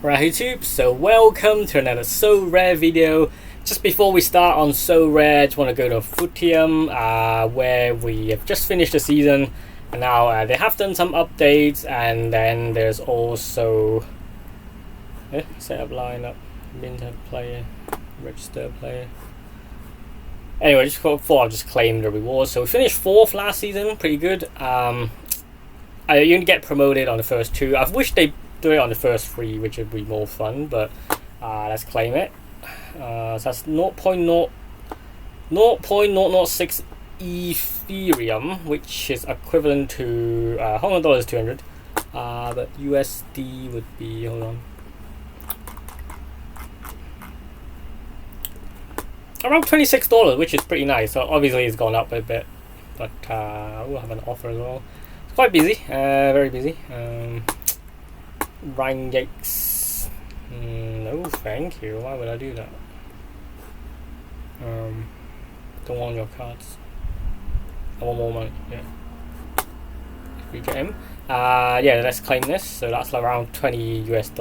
Right YouTube, so welcome to another Sorare video. Just before we start on Sorare, I just want to go to Futium, where we have just finished the season, and now they have done some updates, and then there's also set up lineup, minter player, register player. Anyway, just thought I'd just claim the rewards. So we finished 4th last season, pretty good. You only get promoted on the first 2. I wish they do it on the first 3, which would be more fun, but let's claim it. So that's 0.006 Ethereum, which is equivalent to Hong Kong dollars 200, but USD would be, hold on, around $26, which is pretty nice. So obviously it's gone up a bit, but we'll have an offer as well. It's quite busy, very busy. Ryan Yates. No, thank you. Why would I do that? Don't want your cards. I want more money. Yeah. If we get him. Yeah, let's claim this. So that's around $20 US.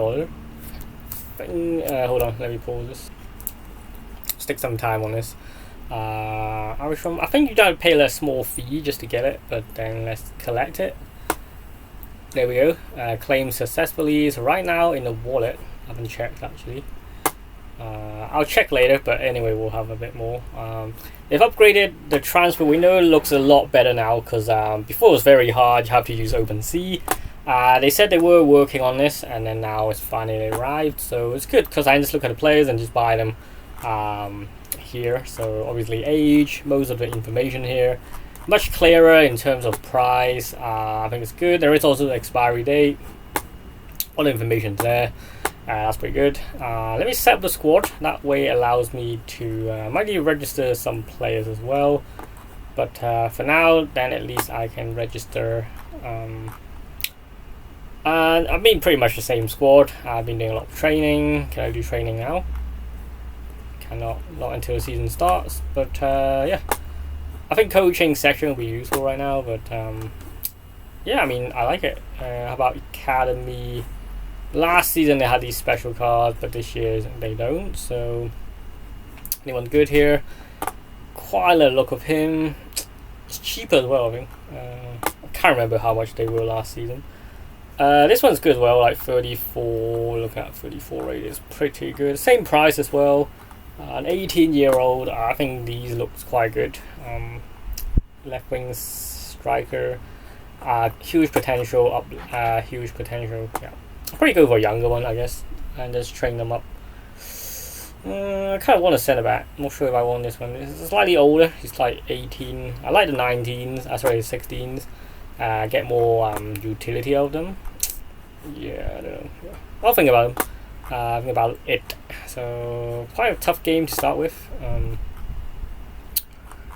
Hold on, let me pause this. Stick some time on this. I think you gotta pay a small fee just to get it, but then let's collect it. There we go. Claim successfully. So right now in the wallet, I haven't checked actually. I'll check later, but anyway, we'll have a bit more. They've upgraded the transfer window. It looks a lot better now, because before it was very hard. You have to use OpenSea. They said they were working on this, and then now it's finally arrived. So it's good, because I can just look at the players and just buy them here. So obviously age, most of the information here. Much clearer in terms of price. I think it's good. There is also the expiry date. All the information's there. That's pretty good. Let me set up the squad. That way it allows me to might need to register some players as well. But for now, then at least I can register. And I've been pretty much the same squad. I've been doing a lot of training. Can I do training now? Cannot, not until the season starts. But yeah. I think coaching section will be useful right now, but yeah, I mean, I like it. How about Academy? Last season they had these special cards, but this year they don't. So anyone good here? Quite a look of him. It's cheaper as well, I think. I can't remember how much they were last season. This one's good as well, like 34. Look at 34 rate is pretty good. Same price as well. An 18-year-old. I think these looks quite good. Left wing striker, huge potential. Huge potential. Yeah, pretty good for a younger one, I guess, and just train them up. I kind of want to send it back. I'm not sure if I want this one. It's slightly older. He's like 18. I like the 19s. Sorry, the 16s. Get more utility out of them. Yeah, I don't know. Yeah. I'll think about them. Think about it. So quite a tough game to start with.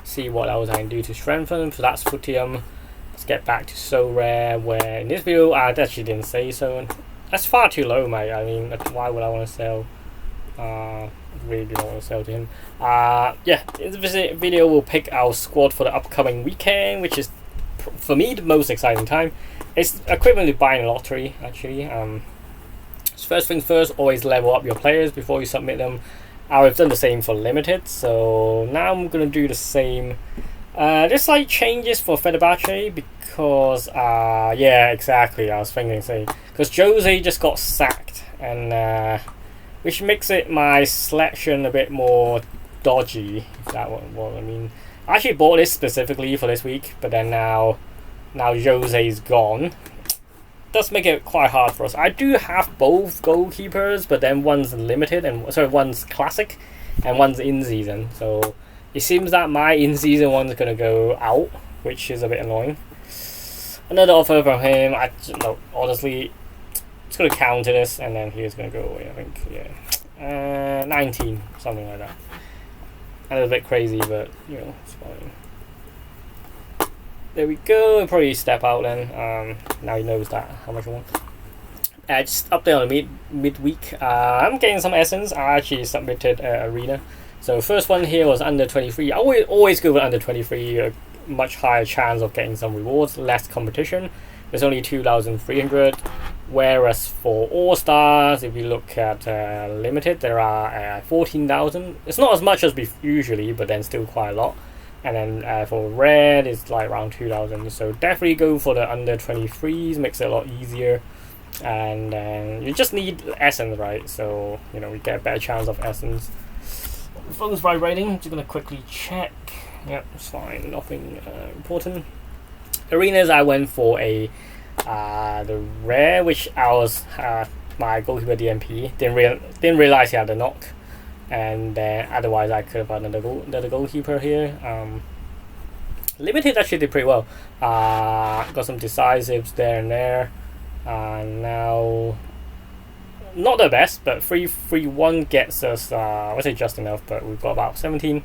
See what else I can do to strengthen. So that's Futium. Let's get back to Sorare, where in this video I actually didn't say so. That's far too low, mate. I mean, why would I want to sell? Really don't want to sell to him. Yeah, in this video we'll pick our squad for the upcoming weekend, which is for me the most exciting time. It's equivalent to buying a lottery, actually. First things first, always level up your players before you submit them. I've done the same for limited, so now I'm gonna do the same. There's slight changes for Fenerbahce because yeah, exactly. I was thinking the same because Jose just got sacked, and which makes it my selection a bit more dodgy. If that what I mean. I actually bought this specifically for this week, but then now Jose's gone. Does make it quite hard for us. I do have both goalkeepers, but then one's limited and one's classic and one's in season. So it seems that my in season one's gonna go out, which is a bit annoying. Another offer from him. No, honestly, it's gonna counter this, and then he's gonna go away. I think, yeah. 19, something like that. A little bit crazy, but you know, it's fine. There we go. I'll probably step out then. Now he knows that how much I want. Just update on the midweek. I'm getting some essence. I actually submitted arena. So first one here was under 23. I always go with under 23. A much higher chance of getting some rewards. Less competition. There's only 2,300. Whereas for All Stars, if you look at Limited, there are 14,000. It's not as much as usually, but then still quite a lot. And then for Red, it's like around 2,000. So definitely go for the under 23s, makes it a lot easier. And you just need Essence, right? So, you know, we get a better chance of Essence. Phone's vibrating, just gonna quickly check. Yep, it's fine, nothing important. Arenas, I went for the rare, which I was my goalkeeper DMP. Didn't realize he had the knock, and otherwise I could have had another goalkeeper here. Limited actually did pretty well. Got some decisives there and there. Now, not the best, but 3-3-1 gets us, I would say just enough, but we've got about 17.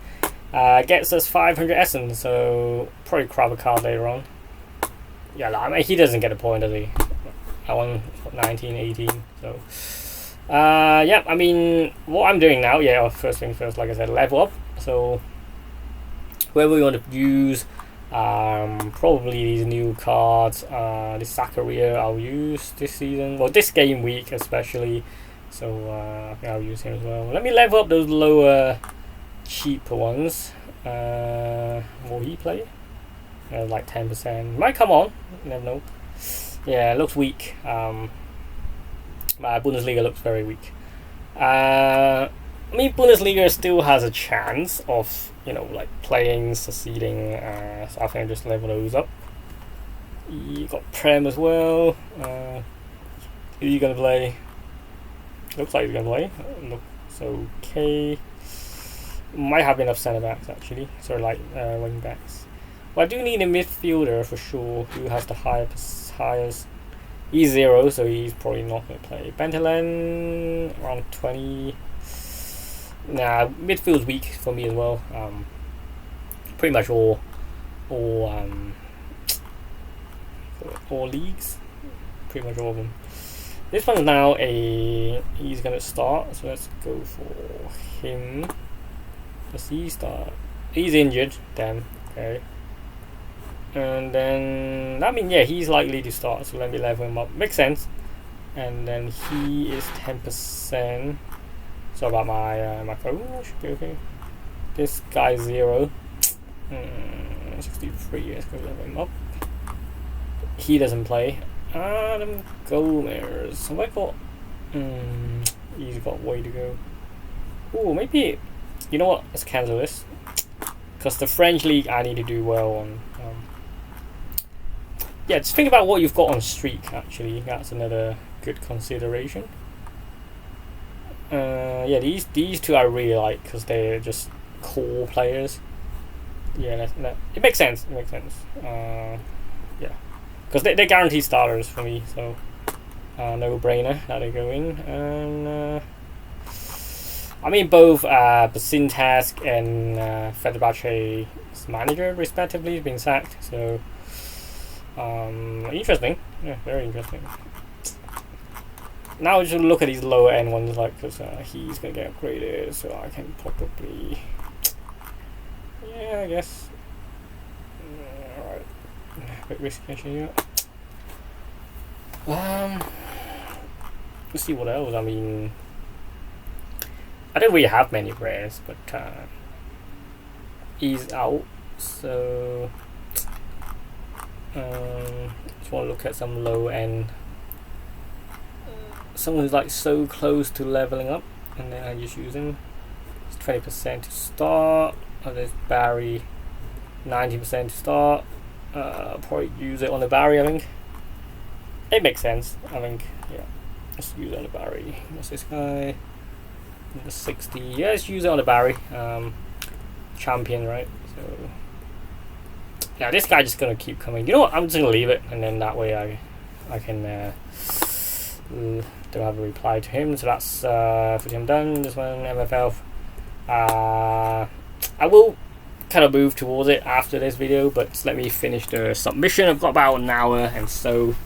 Gets us 500 essence, so probably grab a card later on. Yeah, I mean, he doesn't get a point, does he? I won 19, 18, so... yeah, I mean, what I'm doing now, yeah, first thing first, like I said, level up. So, whoever we want to use, probably these new cards, this Zakaria I'll use this season, well, this game week especially. So, I think I'll use him as well. Let me level up those lower, cheaper ones. Will he play? Like 10%. Might come on, you never know. Yeah, it looks weak. My Bundesliga looks very weak. I mean, Bundesliga still has a chance of, you know, like playing, succeeding. So I think I'll just level those up. You got Prem as well. Who are you gonna play? Looks like he's gonna play. Looks okay. Might have enough centre backs actually. Sort of like wing backs. Well, I do need a midfielder for sure who has the highest. He's 0, so he's probably not going to play. Bentelan, around 20. Nah, midfield's weak for me as well. Pretty much all leagues. Pretty much all of them. This one's now he's going to start, so let's go for him. Does he start? He's injured, damn, okay. And then, I mean, yeah, he's likely to start, so let me level him up. Makes sense. And then he is 10%. So about my phone, should be okay. This guy's 0. 63, let's go level him up. He doesn't play. Adam Gomez. Have I got... he's got way to go. Oh, maybe... You know what? Let's cancel this. Because the French league, I need to do well on... yeah, just think about what you've got on streak, actually. That's another good consideration. Yeah, these two I really like because they're just core players. Yeah, it makes sense. It makes sense. Yeah, because they're guaranteed starters for me, so no brainer that they go in. And I mean, both Basintask and Fenerbahce's manager, respectively, have been sacked. So. Interesting. Yeah, very interesting. Now we should look at these lower end ones, like, because he's gonna get upgraded, so I can probably. Yeah, I guess. Alright. A bit risky actually. Let's see what else. I mean, I don't really have many rares, but he's out, so. Just want to look at some low end. Someone who's like so close to leveling up, and then I just use him. It's 20% to start. Oh, there's Barry, 90% to start. Probably use it on the Barry. I think it makes sense. I think, yeah. Let's use it on the Barry. What's this guy? The 60. Yeah, let's use it on the Barry. Champion, right? So. Yeah, this guy just gonna keep coming. You know what? I'm just gonna leave it, and then that way I can don't have a reply to him. So that's for him done. This one MFL. I will kind of move towards it after this video, but just let me finish the submission. I've got about an hour, and so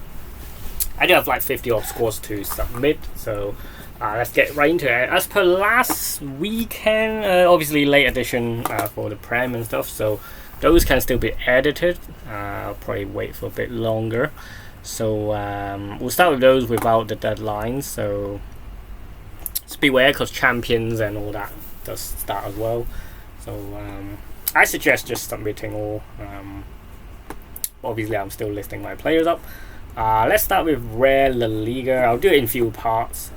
I do have like 50 odd scores to submit. So let's get right into it. As per last weekend, obviously late edition for the Prem and stuff. So. Those can still be edited. I'll probably wait for a bit longer. So we'll start with those without the deadlines. So just beware, because champions and all that does start as well. So I suggest just submitting all. Obviously, I'm still listing my players up. Let's start with Rare La Liga. I'll do it in few parts.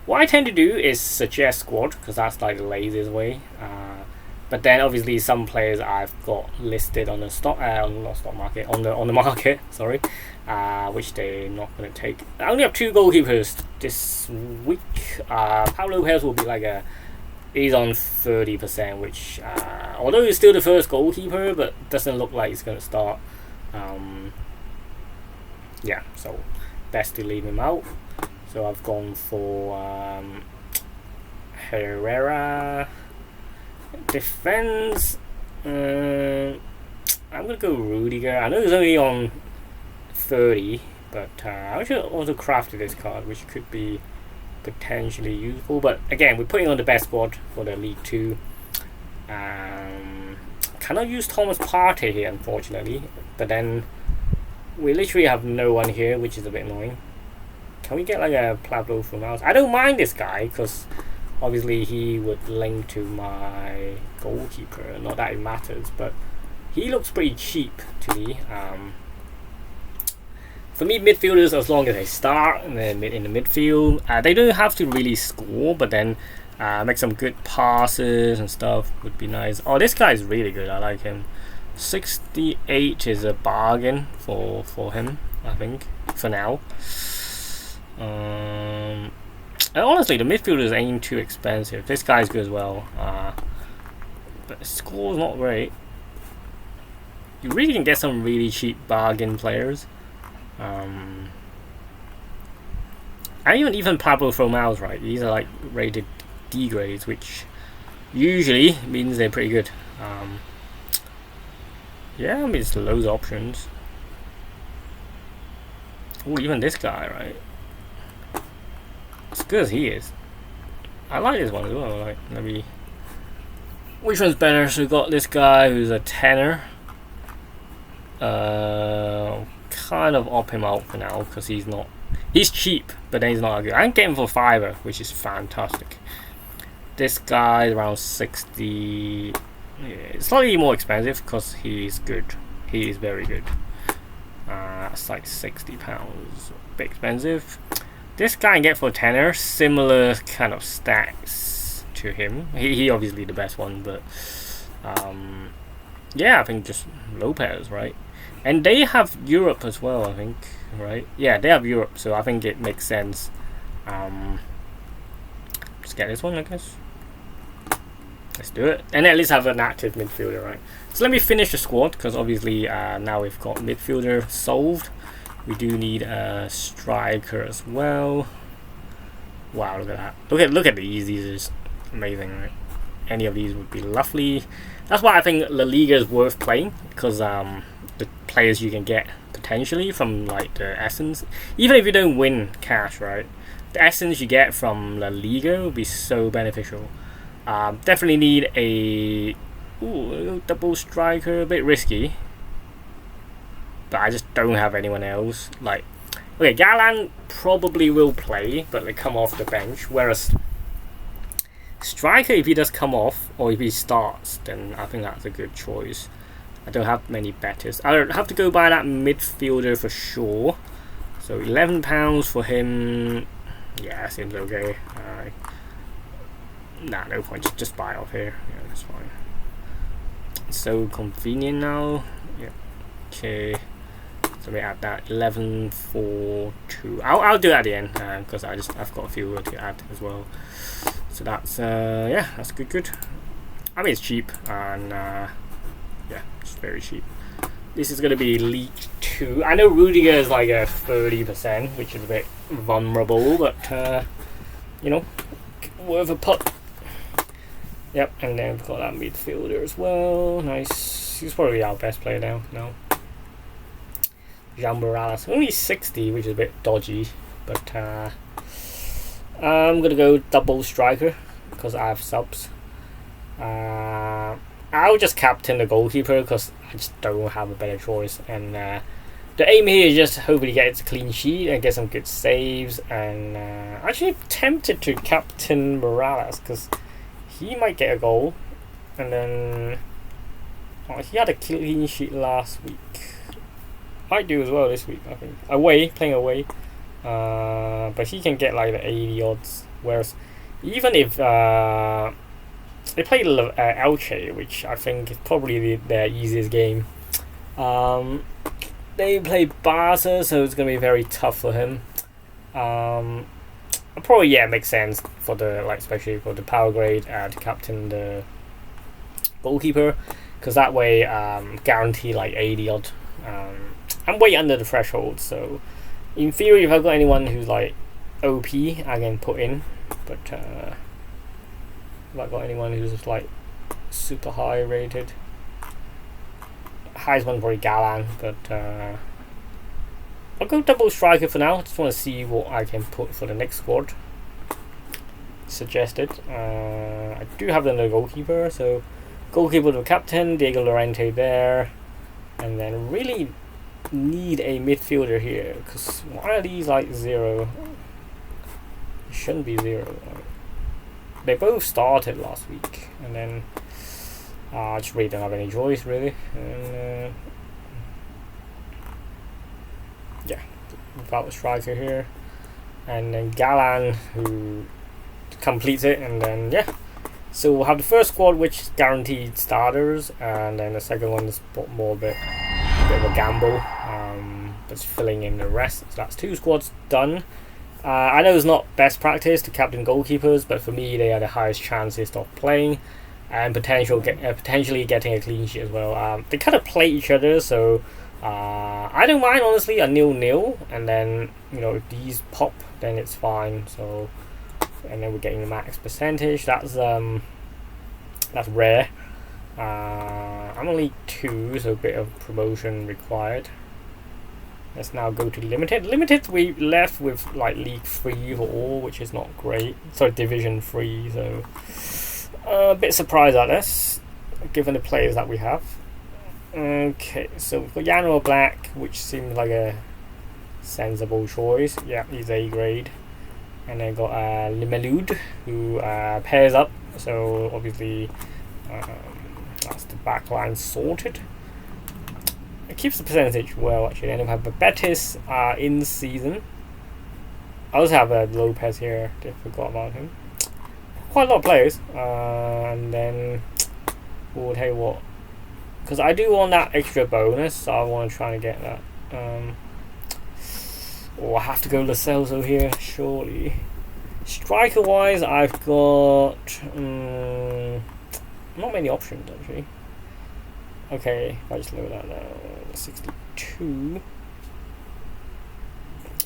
What I tend to do is suggest squad, because that's like the laziest way. But then obviously some players I've got listed on the stock, not stock market, on the market. Sorry, which they're not going to take. I only have 2 goalkeepers this week. Pau Lopez will be like he's on 30%, which although he's still the first goalkeeper, but doesn't look like he's going to start. Yeah, so best to leave him out. So I've gone for Herrera. Defense, I'm gonna go Rudiger. I know he's only on 30, but I should also crafted this card, which could be potentially useful. But again, we're putting on the best squad for the League 2. Cannot use Thomas Partey here, unfortunately. But then we literally have no one here, which is a bit annoying. Can we get like a Pablo Fornals? I don't mind this guy, because obviously he would link to my goalkeeper. Not that it matters, but he looks pretty cheap to me. For me, midfielders, as long as they start in the midfield, they don't have to really score, but then make some good passes and stuff would be nice. Oh, this guy is really good. I like him. 68 is a bargain for him, I think, for now. And honestly, the midfielders ain't too expensive. This guy's good as well. But the score's not great. You really can get some really cheap bargain players. And even Pablo Fornals, right? These are like rated D grades, which usually means they're pretty good. Yeah, I mean, it's loads of options. Oh, even this guy, right? As good as he is, I like this one as well. Like, maybe which one's better? So we got this guy who's a tenner. Kind of op him out for now, because he's cheap, but then he's not good. I can get him for $5, which is fantastic. This guy is around 60. Yeah, slightly more expensive because he's good. He is very good. It's like £60, a bit expensive. This guy I can get for tenner, similar kind of stats to him. He obviously the best one, but yeah, I think just Lopez, right? And they have Europe as well, I think, right? Yeah, they have Europe, so I think it makes sense. Just get this one, I guess. Let's do it, and at least have an active midfielder, right? So let me finish the squad, because obviously now we've got midfielder solved. We do need a striker as well. Wow, look at that! Look at these. These are just amazing, right? Any of these would be lovely. That's why I think La Liga is worth playing, because the players you can get potentially from like the essence, even if you don't win cash, right? The essence you get from La Liga will be so beneficial. Definitely need a double striker, a bit risky. But I just don't have anyone else. Like, okay, Galan probably will play, but they come off the bench. Whereas striker, if he does come off, or if he starts, then I think that's a good choice. I don't have many betters. I don't have to go by that midfielder for sure. So £11 for him. Yeah, seems okay. Nah, no point. Just buy off here. Yeah, that's fine. It's so convenient now. Yeah. Okay. So we add that 1142. I'll do it at the end because I've got a few to add as well. So that's yeah, that's good. I mean, it's cheap, and yeah, it's very cheap. This is gonna be League 2. I know Rudiger is like a 30%, which is a bit vulnerable, but you know, worth a putt. Yep, and then we've got that midfielder as well. Nice. He's probably our best player now. No. Jean Morales. Only 60, which is a bit dodgy. But I'm gonna go double striker because I have subs. I'll just captain the goalkeeper because I just don't have a better choice. And the aim here is just hopefully get it a clean sheet and get some good saves. And actually tempted to captain Morales because he might get a goal. And then he had a clean sheet last week. Might do as well this week, I think. Playing away. But he can get like the 80 odds. Whereas even if they play Elche, which I think is probably their easiest game. They play Barca, so it's gonna be very tough for him. Probably it makes sense for the especially for the power grade to captain the goalkeeper, because that way guarantee like 80 odd. I'm way under the threshold, so in theory, if I've got anyone who's like OP, I can put in. But if I've got anyone who's just like super high rated, highest one probably Galan, but I'll go double striker for now. I just want to see what I can put for the next squad suggested. I do have another goalkeeper, so goalkeeper to captain, Diego Llorente there, and then really need a midfielder here, because why are these like 0? It shouldn't be 0. They both started last week, and then I just really don't have any choice really. And yeah, without a striker here, and then Galan who completes it, and then yeah. So we'll have the first squad which is guaranteed starters, and then the second one is more a bit of a gamble, but it's filling in the rest. So that's 2 squads done. I know it's not best practice to captain goalkeepers, but for me they are the highest chances of playing and potentially getting a clean sheet as well. They kind of play each other, so I don't mind honestly a 0-0, and then if these pop then it's fine. So and then we're getting the max percentage. That's rare. I'm only 2, so a bit of promotion required. Let's now go to limited. Limited, we left with like League 3 for all, which is not great. Sorry, Division 3. So a bit surprised at this, given the players that we have. Okay, so we've got Yano Black, which seems like a sensible choice. Yeah, he's A grade. And then got Limelud, who pairs up. So obviously that's the back line sorted. It keeps the percentage well actually. And then we have Betis in season. I also have Lopez here. I forgot about him. Quite a lot of players. And then we'll tell you what, because I do want that extra bonus, so I want to try and get that. I have to go Lo Celso here, surely. Striker wise, I've got not many options actually. Okay, if I just load that now, 62.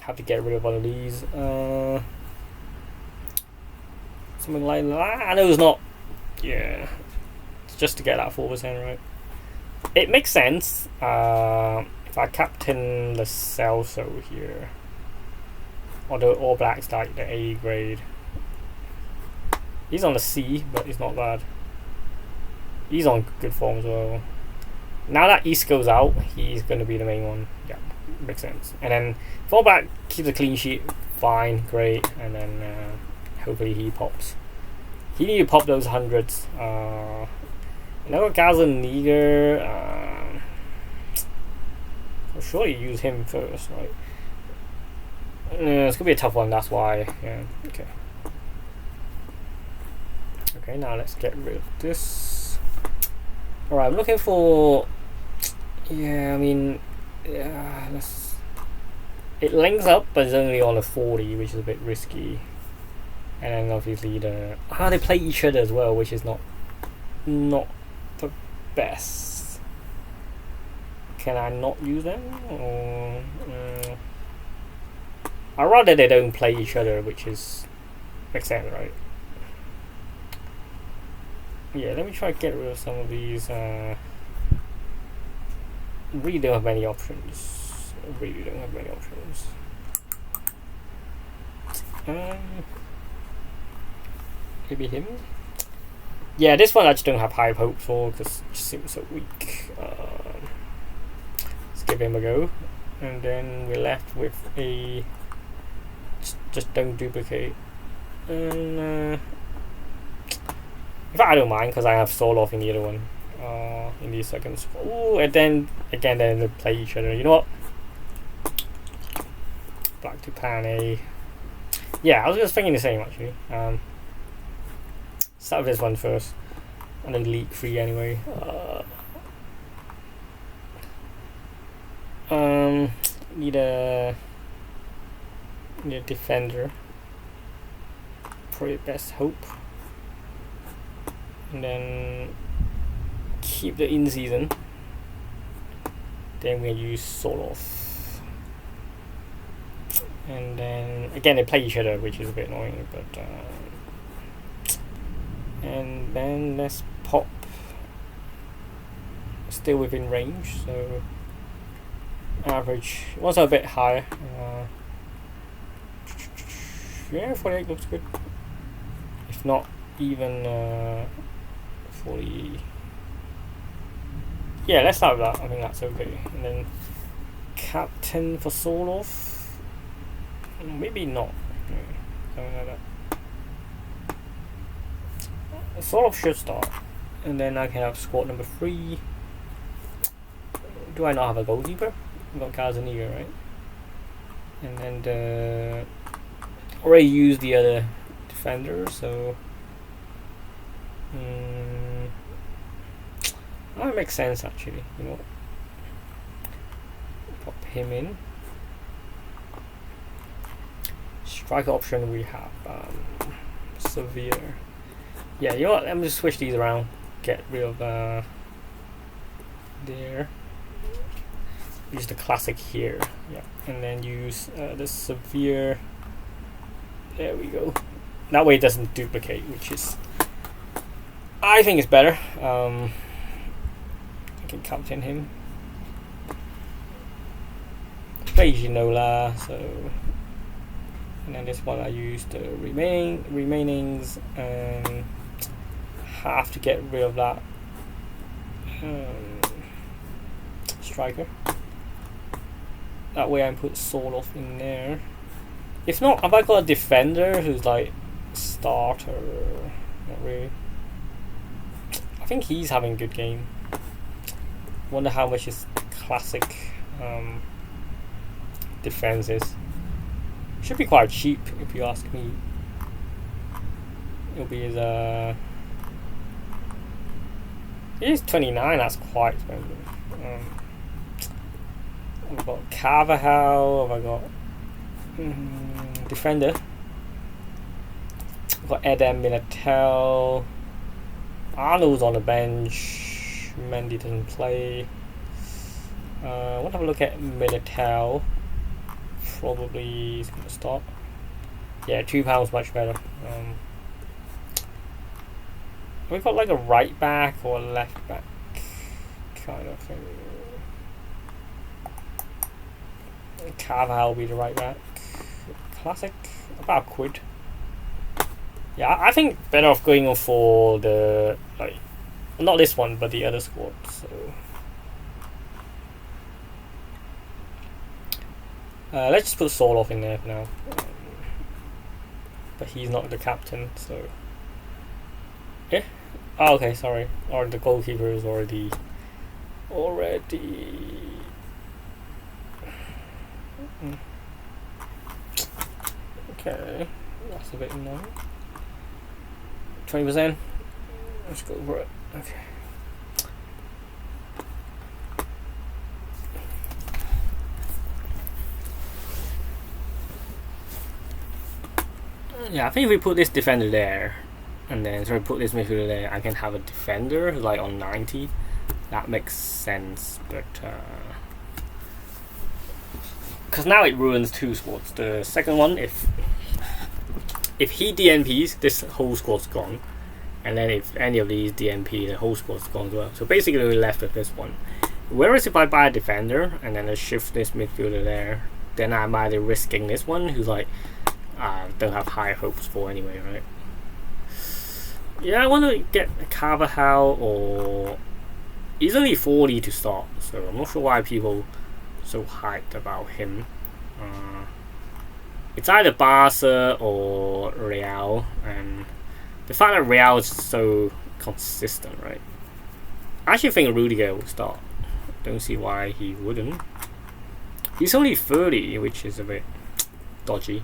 Have to get rid of one of these. Something like that. I know it's not. Yeah, it's just to get that 4%, right? It makes sense. If I captain Lo Celso here, although All Black's like the A grade. He's on the C, but he's not bad. He's on good form as well. Now that Isco's out, he's going to be the main one. Yeah, makes sense. And then if All Black keeps a clean sheet, fine, great. And then hopefully he pops. He need to pop those hundreds. And then got Gazaniga. I'll surely use him first, right? It's gonna be a tough one, that's why. Yeah, okay. Okay, now let's get rid of this. Alright, I'm looking for. Yeah, I mean. Yeah, let's. It links up, but it's only on a 40, which is a bit risky. And then obviously they play each other as well, which is not the best. Can I not use them? Or, I'd rather they don't play each other, which makes sense, right? Yeah, let me try to get rid of some of these. Really don't have many options. Maybe him? Yeah, this one I just don't have high hope for because it just seems so weak. Let's give him a go. and then we're left with a just don't duplicate. And in fact, I don't mind because I have Soloff in the other one. In these seconds. Oh, and then again, then they play each other. You know what? Black to pan A. Yeah, I was just thinking the same actually. Start with this one first, and then leak free anyway. Need a defender. Probably best hope, and then keep the in season. Then we use Soloff, and then again they play each other, which is a bit annoying. But and then let's pop. Still within range, so average also a bit higher. Yeah, 48 looks good. If not even 40. Yeah, let's start with that. I think that's okay. And then captain for Soloff. Maybe not. Something like that. Soloff should start. And then I can have squad number 3. Do I not have a goalkeeper? I've got Casemiro, right? And then the already used the other defender, so that makes sense actually. You know, pop him in. Striker option we have Severe. Yeah, you know what? Let me just switch these around. Get rid of there. Use the classic here. Yeah, and then use the Severe. There we go. That way it doesn't duplicate, which is I think it's better. I can captain him. Play Ginola, so and then this one I use the remainings and have to get rid of that striker. That way I put Soloff in there. If not, have I got a defender who's like starter? Not really. I think he's having a good game. Wonder how much his classic defense is. Should be quite cheap if you ask me. It'll be his it is 29, that's quite expensive. I've got Carvajal, have I got defender. I've got Edem Minatel. Arnold's on the bench. Mendy doesn't play. I want to have a look at Minatel. Probably he's going to start. Yeah, £2 much better. We've got like a right back or a left back kind of thing. Carvajal will be the right back. Classic, about £1. Yeah, I think better off going on for the like, not this one, but the other squad. So let's just put Soloff in there for now. But he's not the captain, so yeah. Oh, okay, sorry. Or the goalkeeper is already. Okay, that's a bit annoying. 20%. Let's go for it. Okay. Yeah, I think if we put this defender there, and then so we put this midfielder there, I can have a defender who's like on 90. That makes sense, but because now it ruins 2 squads. The second one, if he DNPs, this whole squad's gone, and then if any of these DNP, the whole squad's gone as well. So basically we're left with this one. Whereas if I buy a defender and then I shift this midfielder there, then I'm either risking this one, who's like don't have high hopes for anyway, right? Yeah, I want to get a Carvajal, or he's only 40 to start, so I'm not sure why people so hyped about him. It's either Barca or Real, and the fact that Real is so consistent, right? I actually think Rudiger will start. Don't see why he wouldn't. He's only 30, which is a bit dodgy.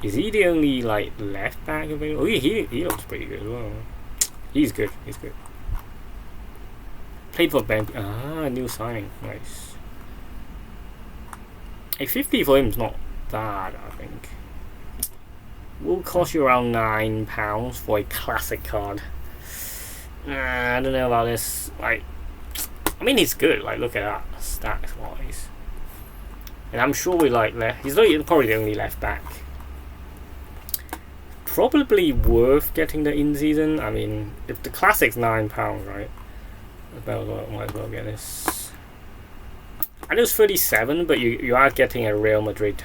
Is he the only like left back available? Oh, he looks pretty good as well. He's good. He's good. Played for Ben. New signing. Nice. A 50 for him is not bad, I think. Will cost you around £9 for a classic card. I don't know about this. Like, I mean, he's good. Like, look at that stats wise. And I'm sure we like left. He's probably the only left back. Probably worth getting the in season. I mean, if the classic's £9, right? Might as well get this. I know it's 37, but you are getting a Real Madrid,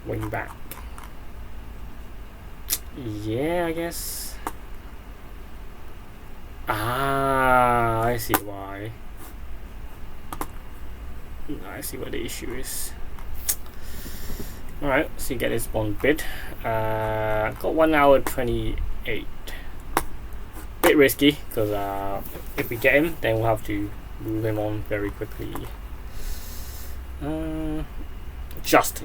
wing back. Yeah, I guess. I see why. I see what the issue is. Alright, so you get this one bid. Got 1 hour 28. Bit risky because if we get him, then we'll have to move him on very quickly. Just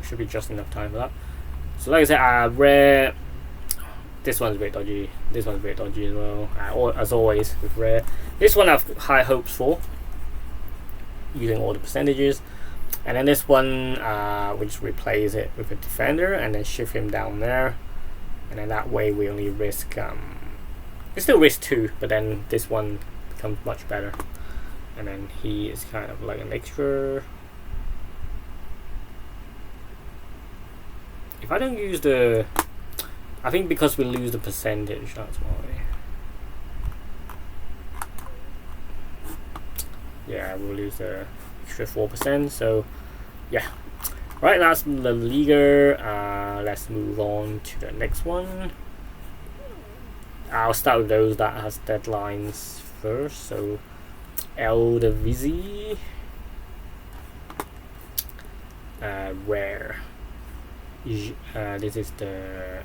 should be just enough time for that. So like I said, rare. This one's a bit dodgy. This one's a bit dodgy as well. As always with rare. This one I've high hopes for, using all the percentages. And then this one, we just replace it with a defender and then shift him down there. And then that way we only risk, we still risk 2, but then this one becomes much better. And then he is kind of like an extra. If I don't use the, I think because we lose the percentage, that's why. Yeah, we'll lose the extra 4%, so yeah. Right, that's La Liga. Let's move on to the next one. I'll start with those that has deadlines first. So Eredivisie, rare. This is the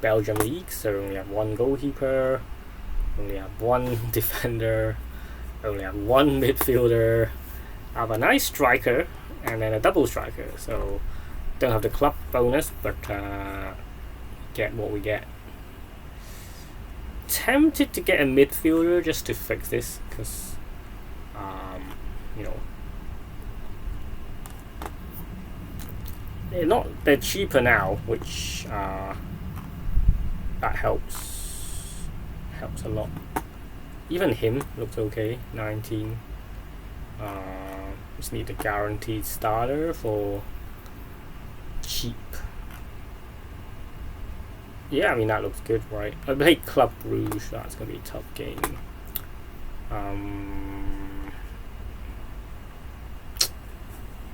Belgium league, so we only have 1 goalkeeper, only have 1 defender, only have 1 midfielder. I have a nice striker and then a double striker, so don't have the club bonus, but get what we get. Tempted to get a midfielder just to fix this, because they're cheaper now, which that helps a lot. Even him looks okay. 19. Just need a guaranteed starter for cheap. Yeah, I mean that looks good, right? I play Club Rouge. That's gonna be a tough game.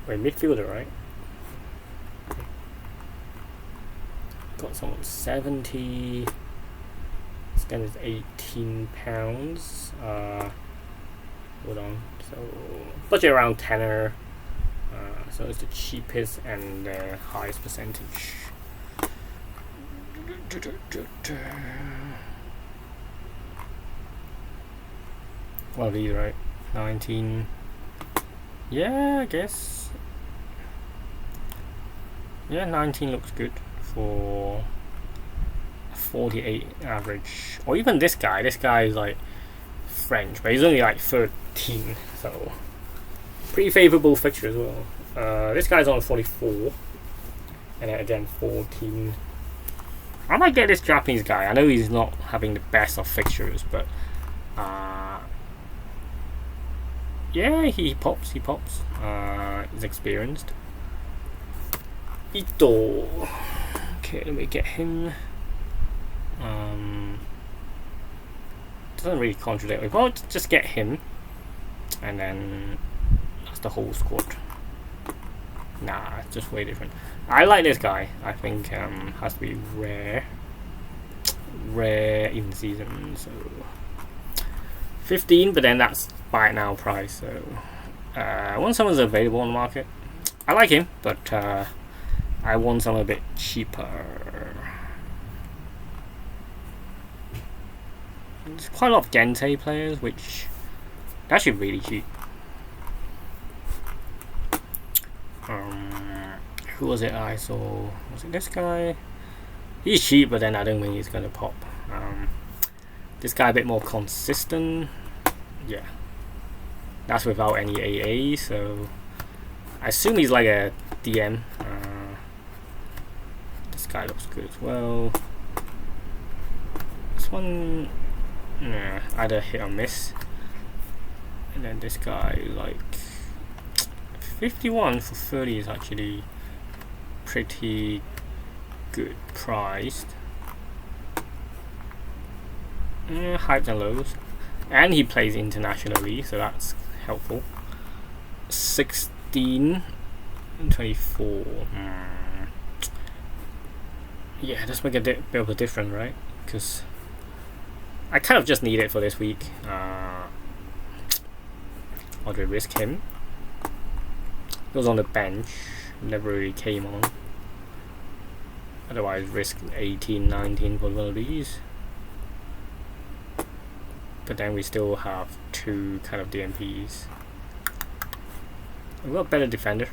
Wait, midfielder, right? Got someone 70. Scan is £18. Hold on. So budget around tenner. So it's the cheapest and the highest percentage. One of these, right? 19. Yeah, I guess. Yeah, 19 looks good for 48 average. Or even this guy. This guy is like French, but he's only like 13, so pretty favourable fixture as well. This guy's on 44, and then again 14. I might get this Japanese guy. I know he's not having the best of fixtures, but yeah, he pops. He's experienced. Ito. Okay, let me get him. Doesn't really contradict. We probably just get him, and then that's the whole squad. Nah, it's just way different. I like this guy. I think has to be rare in season. So 15, but then that's buy it now price. So I want someone who's available on the market. I like him, but I want someone a bit cheaper. There's quite a lot of Gente players, which are actually really cheap. Who was it I saw? Was it this guy? He's cheap, but then I don't think he's gonna pop. This guy a bit more consistent. Yeah, that's without any AA, so I assume he's like a DM. This guy looks good as well. This one, yeah, either hit or miss. And then this guy, like 51 for 30 is actually pretty good priced. Hypes and lows, and he plays internationally, so that's helpful. 16 and 24. Yeah, it does make a bit of a difference, right? Because I kind of just need it for this week. Or do I risk him? He was on the bench, never really came on. Otherwise, risk 18, 19 for one of these. But then we still have two kind of DMPs. We've got a better defender.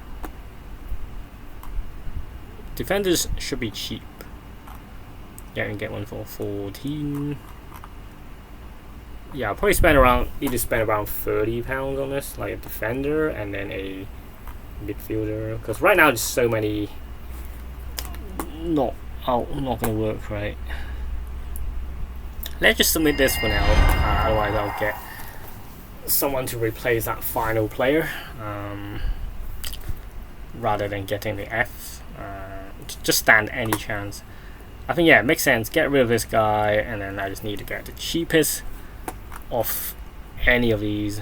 Defenders should be cheap. Yeah, I can get one for 14. Yeah, I'll probably need to spend around £30 on this, like a defender and then a midfielder. Because right now there's so many not gonna work, right? Let's just submit this for now. Otherwise, I'll get someone to replace that final player rather than getting the F. Just stand any chance. I think, yeah, it makes sense. Get rid of this guy, and then I just need to get the cheapest of any of these.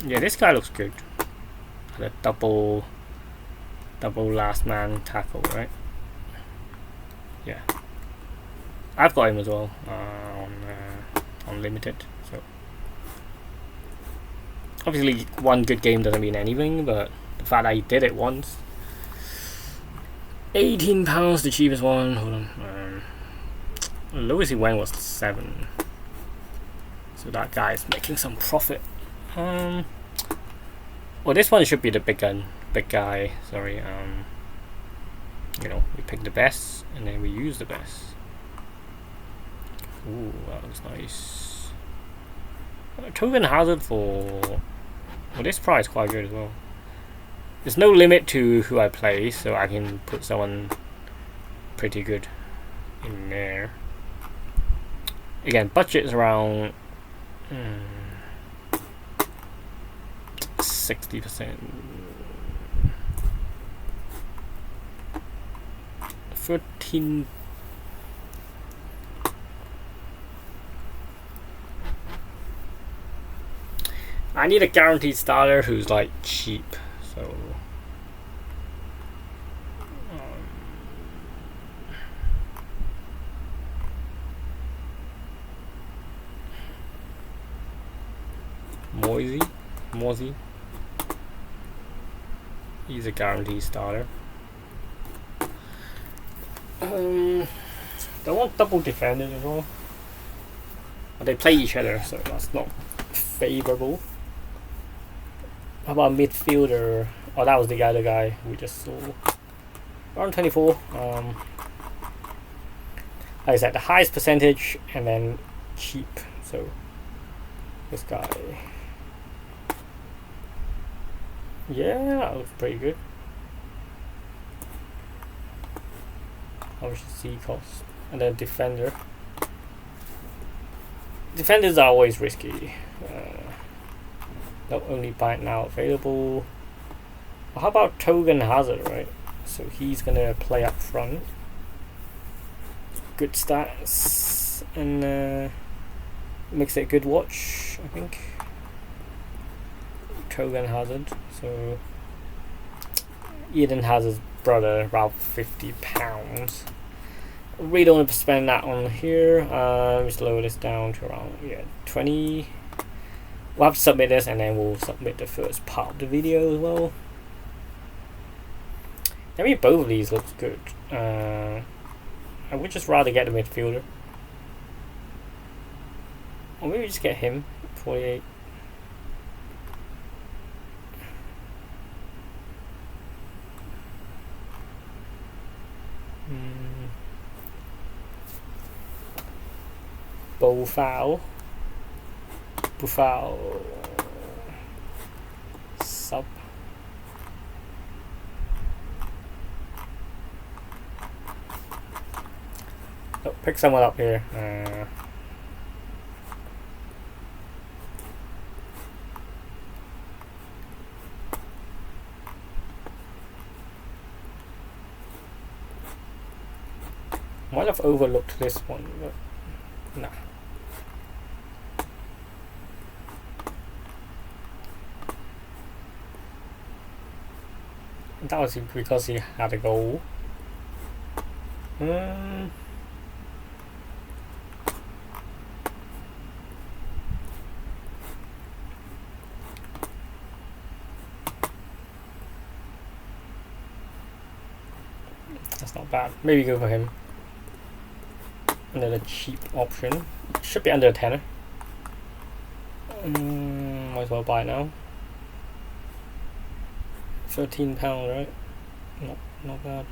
Yeah, this guy looks good. The double last man tackle, right? Yeah, I've got him as well on limited. So obviously, one good game doesn't mean anything, but the fact that he did it once. £18, the cheapest one. Hold on. The lowest he went was 7. So that guy's making some profit. Well, this one should be the big guy. Sorry. You know, we pick the best and then we use the best. Ooh, that looks nice. Token hazard for this price quite good as well. There's no limit to who I play, so I can put someone pretty good in there. Again, budget is around 60%. 13. I need a guaranteed starter who's like cheap, so Moisey. He's a guaranteed starter. They want double defenders as well. But they play each other, so that's not favourable. How about midfielder? Oh, that was the guy we just saw. Around 24. Like I said, the highest percentage and then cheap. So this guy. Yeah, that looks pretty good. How much does C cost? And then defender. Defenders are always risky. Not only buy it now available. Well, how about Token Hazard, right? So he's gonna play up front. Good stats and makes it a good watch, I think. Token Hazard. So Eden Hazard's brother, about £50. We don't want to spend that on here. Just lower this down to around 20. we'll have to submit this, and then we'll submit the first part of the video as well. I mean, both of these looks good. I would just rather get a midfielder. Or maybe just get him, 48. Bofal. Sub. Oh, pick someone up here. Might have overlooked this one, but nah. That was because he had a goal. That's not bad. Maybe go for him. Another cheap option. Should be under a tenner. Might as well buy it now. £13, right? Not bad.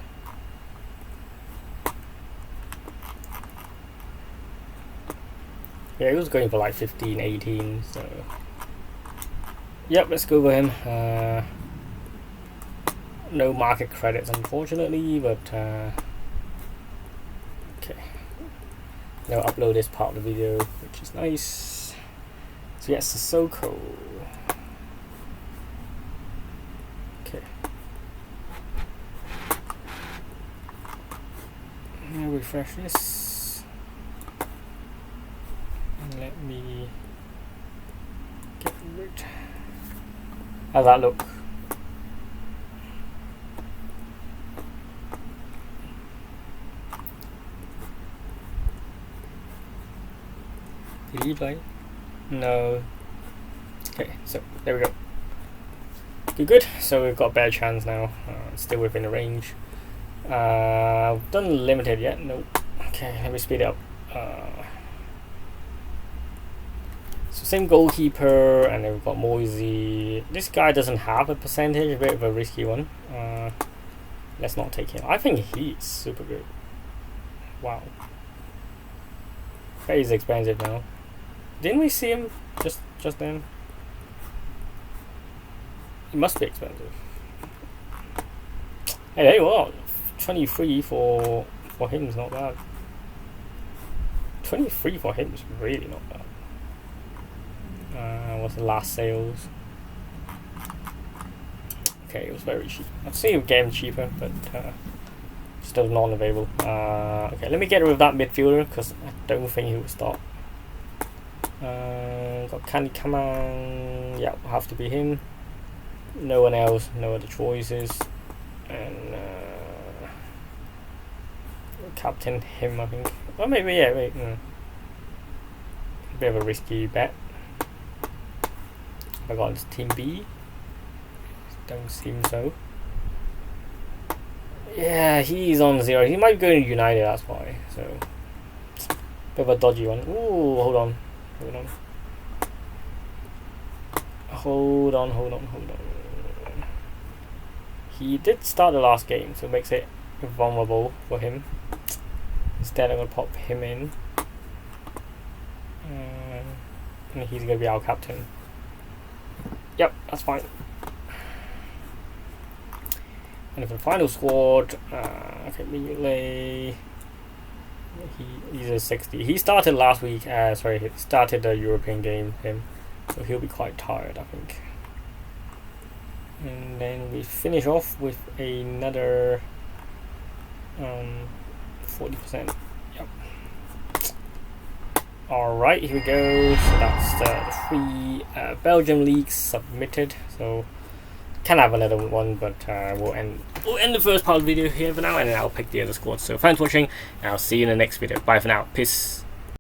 Yeah, he was going for like 15, 18, so yep, let's go with him. No market credits unfortunately, but okay. Now upload this part of the video, which is nice. So yes, Sissoko. Okay. Now refresh this. And let me get rid. How's that look? Did he play? No. Okay, so there we go. Good. So we've got a better chance now. Still within the range. Done limited yet? Nope. Okay, let me speed it up. So same goalkeeper, and then we've got Moisey. This guy doesn't have a percentage, a bit of a risky one. Let's not take him. I think he's super good. Wow. He's expensive now. Didn't we see him just then? He must be expensive. Hey, there you are. 23 for him is not bad. 23 for him is really not bad. What's the last sales? Okay, it was very cheap. I've seen him getting cheaper, but still non-available. Okay, let me get rid of that midfielder because I don't think he will start. Got Candy Kaman. Yeah, will have to be him. No one else, no other choices. And captain him, I think. Or maybe, yeah, wait. Bit of a risky bet. I got this team B. Don't seem so. Yeah, he's on 0. He might go to United, that's why. So, bit of a dodgy one. Ooh, hold on. Hold on. He did start the last game, so it makes it vulnerable for him. Instead, I'm going to pop him in. And he's going to be our captain. Yep, that's fine. And for the final squad, okay, Mignolet. He's a 60. He started last week. Sorry, he started the European game. So he'll be quite tired, I think. And then we finish off with another 40%. Yep. Alright, here we go. So that's the 3 Belgium leagues submitted. So can have another one, but we'll end the first part of the video here for now, and then I'll pick the other squads. So thanks for watching, and I'll see you in the next video. Bye for now. Peace.